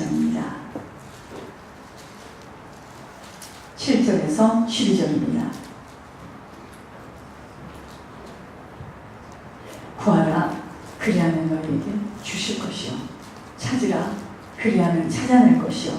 말씀입니다. 7절에서 12절입니다. 구하라, 그리하면 너희에게 주실 것이요. 찾으라, 그리하면 찾아낼 것이요.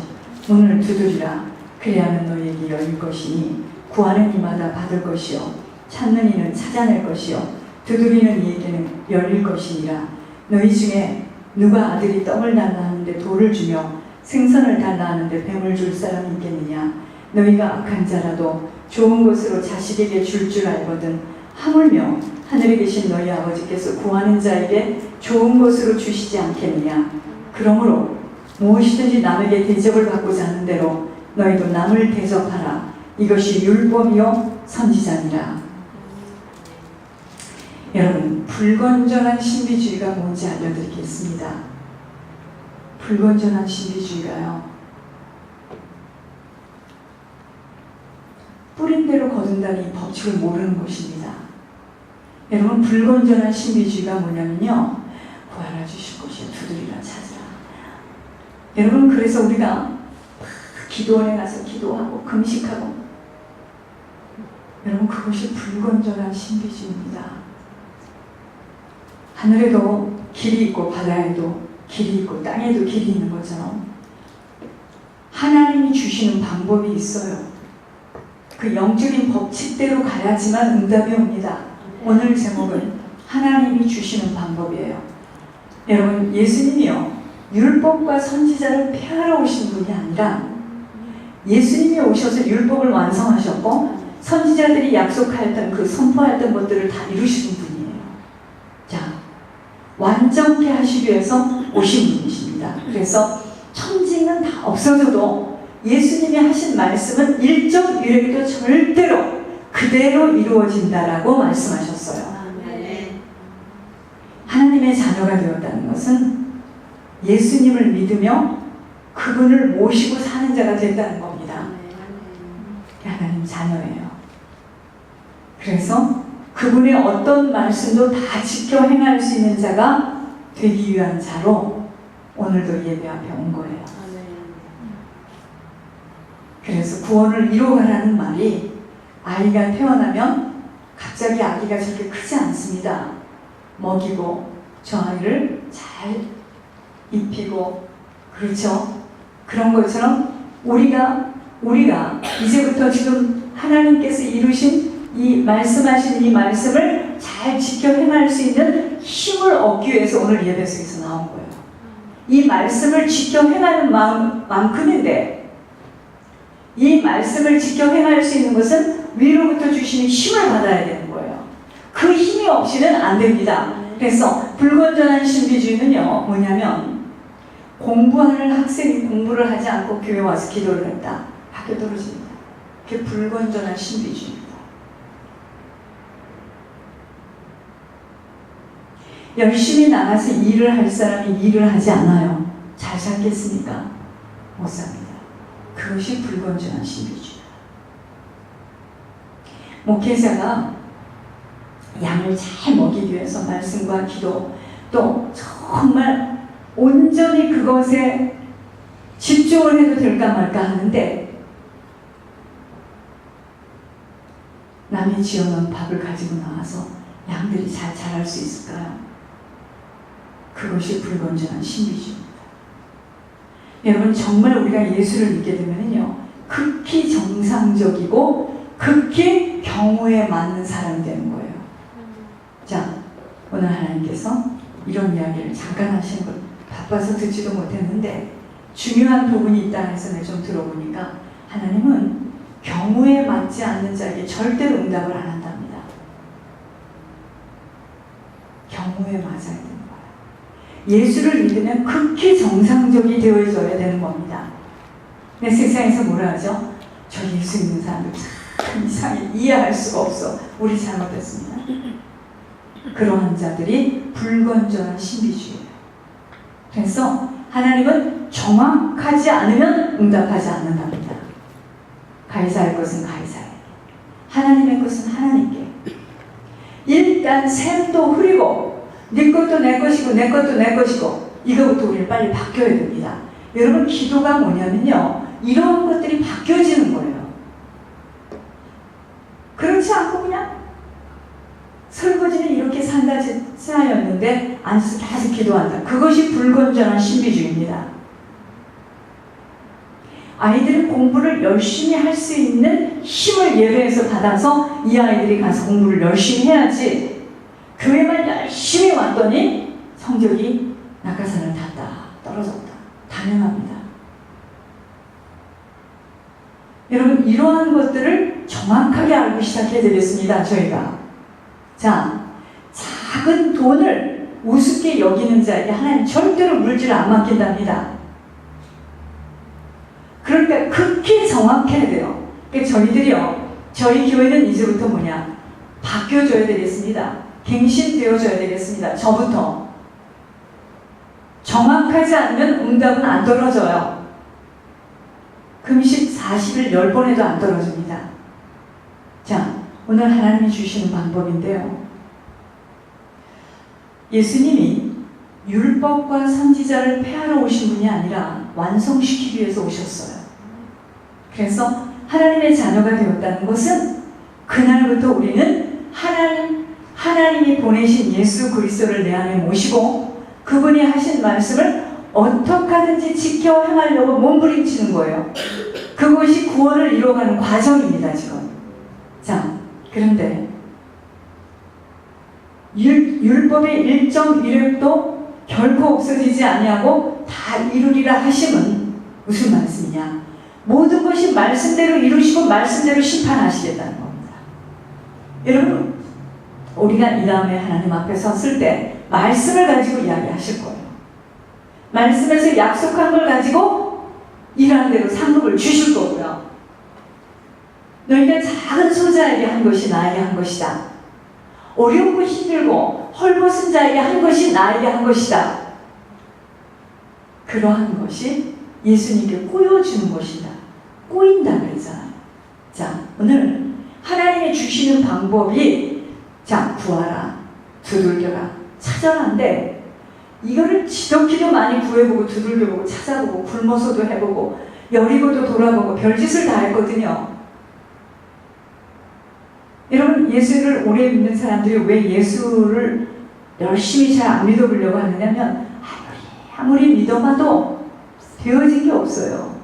문을 두드리라, 그리하면 너희에게 열릴 것이니 구하는 이마다 받을 것이요. 찾는 이는 찾아낼 것이요. 두드리는 이에게는 열릴 것이니라. 너희 중에 누가 아들이 떡을 달라 하는데 돌을 주며 생선을 달라 하는데 뱀을 줄 사람이 있겠느냐. 너희가 악한 자라도 좋은 것으로 자식에게 줄 줄 알거든 하물며 하늘에 계신 너희 아버지께서 구하는 자에게 좋은 것으로 주시지 않겠느냐. 그러므로 무엇이든지 남에게 대접을 받고자 하는 대로 너희도 남을 대접하라. 이것이 율법이요 선지자니라. 여러분, 불건전한 신비주의가 뭔지 알려드리겠습니다. 불건전한 신비주의가요, 뿌린 대로 거둔다는 이 법칙을 모르는 것입니다. 여러분, 불건전한 신비주의가 뭐냐면요, 구하라 주실 것이요, 두드리라 찾으라. 여러분, 그래서 우리가 기도원에 가서 기도하고 금식하고, 여러분, 그것이 불건전한 신비주의입니다. 하늘에도 길이 있고 바다에도 길이 있고 땅에도 길이 있는 것처럼 하나님이 주시는 방법이 있어요. 그 영적인 법칙대로 가야지만 응답이 옵니다. 오늘 제목은 하나님이 주시는 방법이에요. 여러분, 예수님이요, 율법과 선지자를 폐하러 오신 분이 아니라 예수님이 오셔서 율법을 완성하셨고 선지자들이 약속하였던 그 선포하였던 것들을 다 이루시는 분이에요. 자, 완전케 하시기 위해서 오신 분이십니다. 그래서 천지는 다 없어져도 예수님이 하신 말씀은 일정 유래도 절대로 그대로 이루어진다라고 말씀하셨어요. 하나님의 자녀가 되었다는 것은 예수님을 믿으며 그분을 모시고 사는 자가 된다는 겁니다. 하나님 자녀예요. 그래서 그분의 어떤 말씀도 다 지켜 행할 수 있는 자가 되기 위한 자로 오늘도 예배 앞에 온 거예요. 그래서 구원을 이루어가라는 말이, 아이가 태어나면 갑자기 아기가 저렇게 크지 않습니다. 먹이고 저 아이를 잘 입히고, 그렇죠? 그런 것처럼 우리가 이제부터 지금 하나님께서 이루신 이 말씀하시는 이 말씀을 잘 지켜 행할 수 있는 힘을 얻기 위해서 오늘 예배 속에서 나온 거예요. 이 말씀을 지켜 행하는 마음만큼인데, 이 말씀을 지켜 행할 수 있는 것은 위로부터 주시는 힘을 받아야 되는 거예요. 그 힘이 없이는 안 됩니다. 그래서 불건전한 신비주의는요, 뭐냐면 공부하는 학생이 공부를 하지 않고 교회 와서 기도를 했다, 학교 떨어집니다. 그게 불건전한 신비주의입니다. 열심히 나가서 일을 할 사람이 일을 하지 않아요. 잘 살겠습니까? 못 삽니다. 그것이 불건전한 신비주의다. 목회자가 양을 잘 먹이기 위해서 말씀과 기도, 또 정말 온전히 그것에 집중을 해도 될까 말까 하는데, 남이 지어놓은 밥을 가지고 나와서 양들이 잘 자랄 수 있을까요? 그것이 불건전한 신비주의입니다. 여러분, 정말 우리가 예수를 믿게 되면요, 극히 정상적이고 극히 경우에 맞는 사람이 되는 거예요. 자, 오늘 하나님께서 이런 이야기를 잠깐 하시는 걸 바빠서 듣지도 못했는데 중요한 부분이 있다 해서 내가 좀 들어보니까, 하나님은 경우에 맞지 않는 자에게 절대로 응답을 안 한답니다. 경우에 맞아야 되는 거예요. 예수를 믿으면 극히 정상적이 되어져야 되는 겁니다. 근데 세상에서 뭐라 하죠? 저 예수 믿는 사람들 참 이상해, 이해할 수가 없어, 우리 잘못했습니다. 그러한 자들이 불건전한 신비주의예요. 그래서 하나님은 정확하지 않으면 응답하지 않는답니다. 가이사의 것은 가이사에게, 하나님의 것은 하나님께. 일단 샘도 흐리고 네 것도 내 것이고 내 것도 내 것이고, 이거부터 우리는 빨리 바뀌어야 됩니다. 여러분, 기도가 뭐냐면요, 이러한 것들이 바뀌어지는 거예요. 그렇지 않고 그냥 설거지는 이렇게 산다 하였는데 앉아서 계속 기도한다. 그것이 불건전한 신비주의입니다. 아이들은 공부를 열심히 할 수 있는 힘을 예배에서 받아서 이 아이들이 가서 공부를 열심히 해야지, 교회만 열심히 왔더니 성적이 낙하산을 탔다, 떨어졌다. 당연합니다. 여러분, 이러한 것들을 정확하게 알고 시작해야 되겠습니다. 저희가. 자, 작은 돈을 우습게 여기는 자에게 하나님 절대로 물질을 안 맡긴답니다. 그러니까 극히 정확해야 돼요. 그러니까 저희들이요, 저희 교회는 이제부터 뭐냐, 바뀌어줘야 되겠습니다. 갱신되어줘야 되겠습니다. 저부터. 정확하지 않으면 응답은 안 떨어져요. 금식 40일 10번 해도 안 떨어집니다. 자, 오늘 하나님이 주시는 방법인데요, 예수님이 율법과 선지자를 폐하러 오신 분이 아니라 완성시키기 위해서 오셨어요. 그래서 하나님의 자녀가 되었다는 것은 그날부터 우리는 하나님이 보내신 예수 그리스도를 내 안에 모시고 그분이 하신 말씀을 어떻게 하든지 지켜 행하려고 몸부림치는 거예요. 그것이 구원을 이루어가는 과정입니다, 지금. 자, 그런데 율법의 일정 이력도 결코 없어지지 아니하고 다 이루리라 하심은 무슨 말씀이냐? 모든 것이 말씀대로 이루시고 말씀대로 심판하시겠다는 겁니다. 여러분, 우리가 이 다음에 하나님 앞에 섰을 때 말씀을 가지고 이야기하실 거예요. 말씀에서 약속한 걸 가지고 일하는 대로 상급을 주실 거고요. 너희가 작은 소자에게 한 것이 나에게 한 것이다. 어렵고 힘들고 헐벗은 자에게 한 것이 나에게 한 것이다. 그러한 것이 예수님께 꼬여주는 것이다. 꼬인다 그랬잖아요. 자, 오늘 하나님이 주시는 방법이, 자, 구하라, 두들겨라, 찾아라인데, 이거를 지독히도 많이 구해보고 두들겨보고 찾아보고 굶어서도 해보고 여리고도 돌아보고 별짓을 다 했거든요. 여러분, 예수를 오래 믿는 사람들이 왜 예수를 열심히 잘 안 믿어보려고 하느냐면 아무리 믿어봐도 되어진 게 없어요.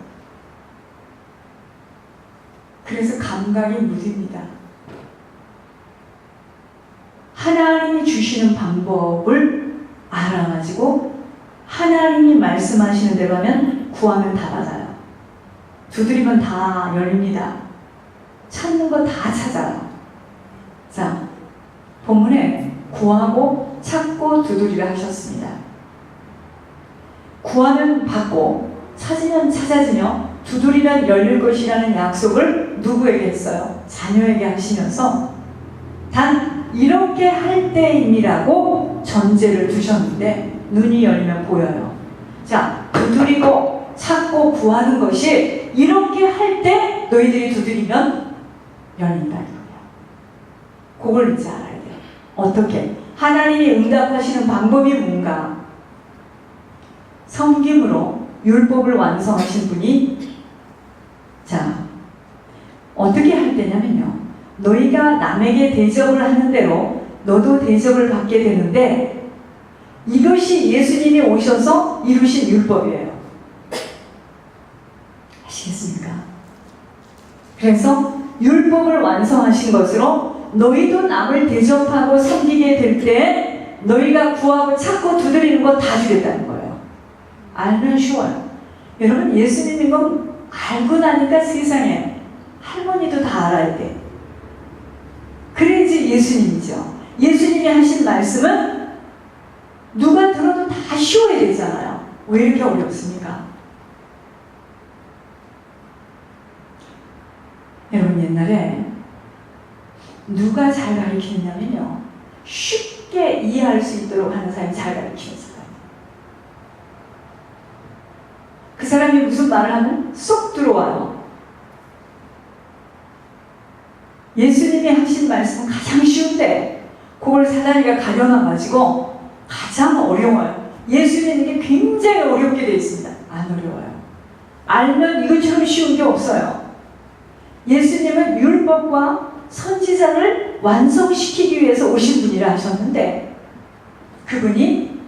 그래서 감각이 무딥니다. 하나님이 주시는 방법을 알아가지고 하나님이 말씀하시는 대로 하면 구하면 다 받아요. 두드리면 다 열립니다. 찾는 거 다 찾아요. 자, 본문에 구하고 찾고 두드리라 하셨습니다. 구하면 받고 찾으면 찾아지며 두드리면 열릴 것이라는 약속을 누구에게 했어요? 자녀에게 하시면서 단 이렇게 할 때임이라고 전제를 두셨는데 눈이 열리면 보여요. 자, 두드리고 찾고 구하는 것이 이렇게 할 때 너희들이 두드리면 열린다 이거예요. 그걸 이제 알아야 돼요. 어떻게? 하나님이 응답하시는 방법이 뭔가? 섬김으로 율법을 완성하신 분이, 자, 어떻게 할 때냐면요, 너희가 남에게 대접을 하는 대로 너도 대접을 받게 되는데 이것이 예수님이 오셔서 이루신 율법이에요. 아시겠습니까? 그래서 율법을 완성하신 것으로 너희도 남을 대접하고 섬기게 될 때 너희가 구하고 찾고 두드리는 거 다 주겠다는 거예요. 알면 쉬워요. 여러분, 예수님인 건 알고 나니까 세상에 할머니도 다 알아야 돼. 그래야지 예수님이죠. 예수님이 하신 말씀은 누가 들어도 다 쉬워야 되잖아요. 왜 이렇게 어렵습니까? 여러분, 옛날에 누가 잘 가르치느냐면요, 쉽게 이해할 수 있도록 하는 사람이 잘 가르치셨어요. 그 사람이 무슨 말을 하면 쏙 들어와요. 예수님이 하신 말씀은 가장 쉬운데 그걸 사다리가 가려놔가지고 가장 어려워요. 예수님에게 굉장히 어렵게 되어 있습니다. 안 어려워요. 알면 이것처럼 쉬운 게 없어요. 예수님은 율법과 선지자를 완성시키기 위해서 오신 분이라 하셨는데 그분이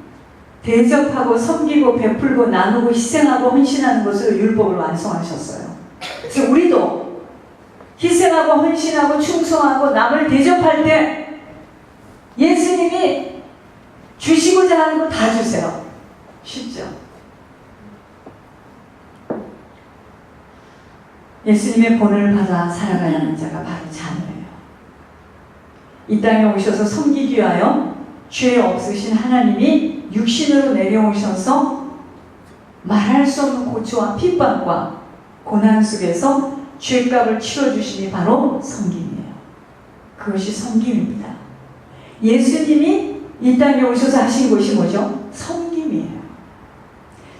대접하고 섬기고 베풀고 나누고 희생하고 헌신하는 것으로 율법을 완성하셨어요. 그래서 우리도 희생하고 헌신하고 충성하고 남을 대접할 때 예수님이 주시고자 하는 거 다 주세요. 쉽죠? 예수님의 본을 받아 살아가야 하는 자가 바로 자녀예요. 이 땅에 오셔서 섬기기 위하여 죄 없으신 하나님이 육신으로 내려오셔서 말할 수 없는 고초와 핍박과 고난 속에서 죄값을 치러주심이 바로 섬김이에요. 그것이 섬김입니다. 예수님이 이 땅에 오셔서 하신 것이 뭐죠? 섬김이에요.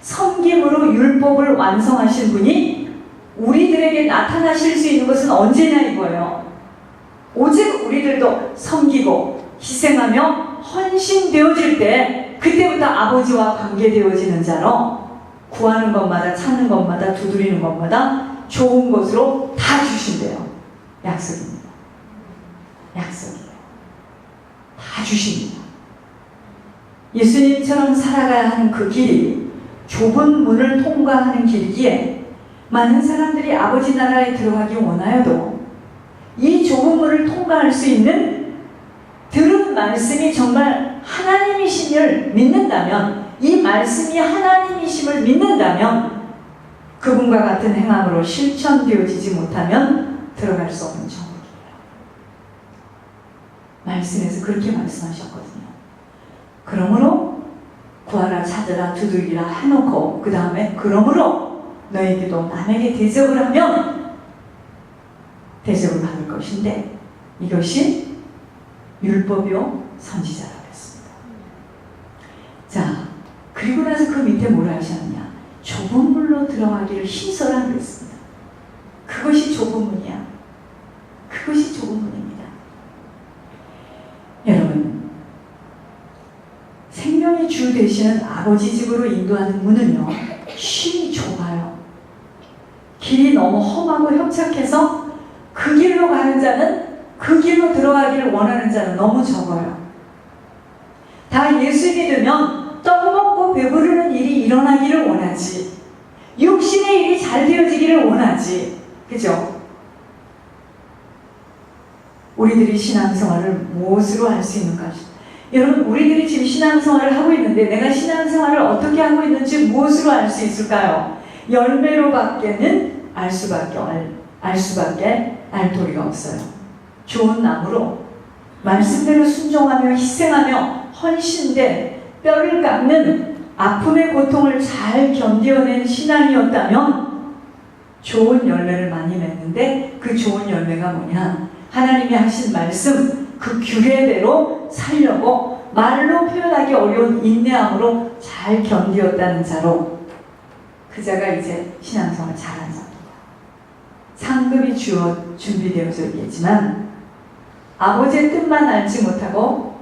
섬김으로 율법을 완성하신 분이 우리들에게 나타나실 수 있는 것은 언제냐 이거예요. 오직 우리들도 섬기고 희생하며 헌신되어질 때 그때부터 아버지와 관계되어지는 자로 구하는 것마다 찾는 것마다 두드리는 것마다 좋은 것으로 다 주신대요. 약속입니다. 약속이에요. 다 주십니다. 예수님처럼 살아가야 하는 그 길이 좁은 문을 통과하는 길이기에 많은 사람들이 아버지 나라에 들어가기 원하여도 이 좁은 문을 통과할 수 있는 들은 말씀이 정말 하나님이심을 믿는다면, 이 말씀이 하나님이심을 믿는다면 그분과 같은 행함으로 실천되어지지 못하면 들어갈 수 없는 천국이에요. 말씀에서 그렇게 말씀하셨거든요. 그러므로 구하라 찾으라 두드리라 해놓고 그 다음에 그러므로 너에게도 남에게 대접을 하면 대접을 받을 것인데 이것이 율법이요 선지자라고 했습니다. 자, 그리고 나서 그 밑에 뭐라 하셨느냐? 좁은 문로 들어가기를 힘써라 그랬습니다. 그것이 좁은 문이야. 그것이 좁은 문입니다. 여러분, 생명의 주 되시는 아버지 집으로 인도하는 문은요 힘이 좁아요. 길이 너무 험하고 협착해서 그 길로 가는 자는, 그 길로 들어가기를 원하는 자는 너무 적어요. 다 예수 믿으면 떡 먹고 배부르는 일이 일어나기를 원하지, 육신의 일이 잘 되어지기를 원하지. 그죠? 우리들이 신앙생활을 무엇으로 할 수 있는가? 여러분, 우리들이 지금 신앙생활을 하고 있는데 내가 신앙생활을 어떻게 하고 있는지 무엇으로 알 수 있을까요? 열매로밖에는 알 수밖에 알 도리가 없어요. 좋은 나무로 말씀대로 순종하며 희생하며 헌신된 뼈를 깎는 아픔의 고통을 잘 견뎌낸 신앙이었다면 좋은 열매를 많이 맺는데, 그 좋은 열매가 뭐냐? 하나님이 하신 말씀 그 규례대로 살려고 말로 표현하기 어려운 인내함으로 잘 견디었다는 자로, 그 자가 이제 신앙생활 잘한 자입니다. 상급이 준비되어져 있겠지만 아버지의 뜻만 알지 못하고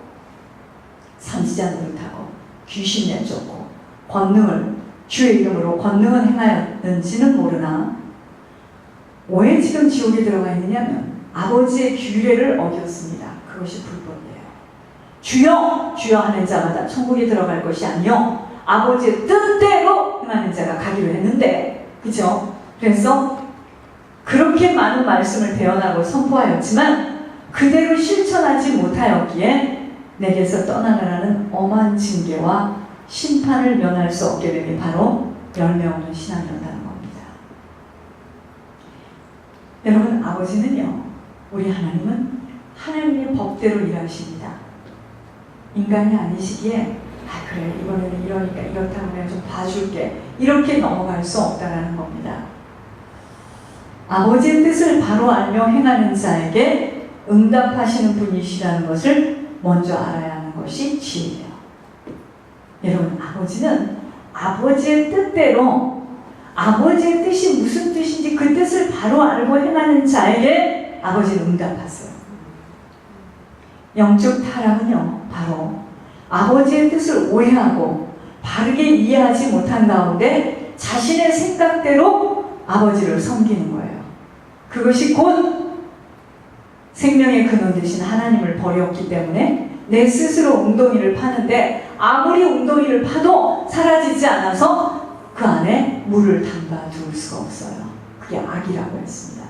선지자 노릇하고 귀신 내쫓고 권능을, 주의 이름으로 권능을 행하였는지는 모르나 왜 지금 지옥에 들어가 있느냐면 아버지의 규례를 어겼습니다. 그것이 불법이에요. 주여 주여 하는 자마다 천국에 들어갈 것이 아니요 아버지의 뜻대로 행하는 자가 가기로 했는데, 그죠? 그래서 그렇게 많은 말씀을 대언하고 선포하였지만 그대로 실천하지 못하였기에 내게서 떠나가라는 엄한 징계와 심판을 면할 수 없게 됨이 바로 열매 없는 신앙이었다는 겁니다. 여러분, 아버지는요, 우리 하나님은 하나님의 법대로 일하십니다. 인간이 아니시기에 그래 이번에는 이러니까 이렇다고 내가 좀 봐줄게 이렇게 넘어갈 수 없다라는 겁니다. 아버지의 뜻을 바로 알며 행하는 자에게 응답하시는 분이시라는 것을 먼저 알아야 하는 것이 지혜예요. 여러분, 아버지는 아버지의 뜻대로, 아버지의 뜻이 무슨 뜻인지 그 뜻을 바로 알고 행하는 자에게 아버지는 응답하세요. 영적 타락은요 바로 아버지의 뜻을 오해하고 바르게 이해하지 못한 가운데 자신의 생각대로 아버지를 섬기는 거예요. 그것이 곧 생명의 근원 되신 하나님을 버렸기 때문에 내 스스로 웅덩이를 파는데 아무리 웅덩이를 파도 사라지지 않아서 그 안에 물을 담가 둘 수가 없어요. 그게 악이라고 했습니다.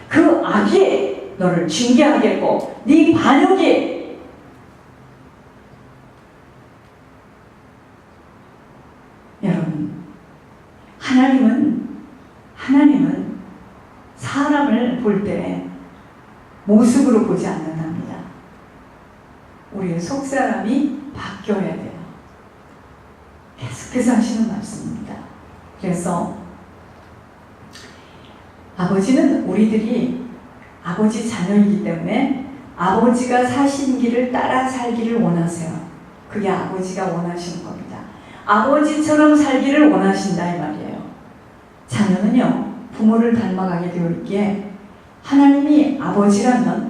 그 악이 너를 징계하겠고 네 반역이 여러분, 하나님은 사람을 볼 때 모습으로 보지 않는답니다. 우리의 속사람이 바뀌어야 돼요. 계속해서 하시는 말씀입니다. 그래서 아버지는 우리들이 아버지 자녀이기 때문에 아버지가 사신 길을 따라 살기를 원하세요. 그게 아버지가 원하시는 겁니다. 아버지처럼 살기를 원하신다 이 말이에요. 자녀는요, 부모를 닮아가게 되어 있기에 하나님이 아버지라면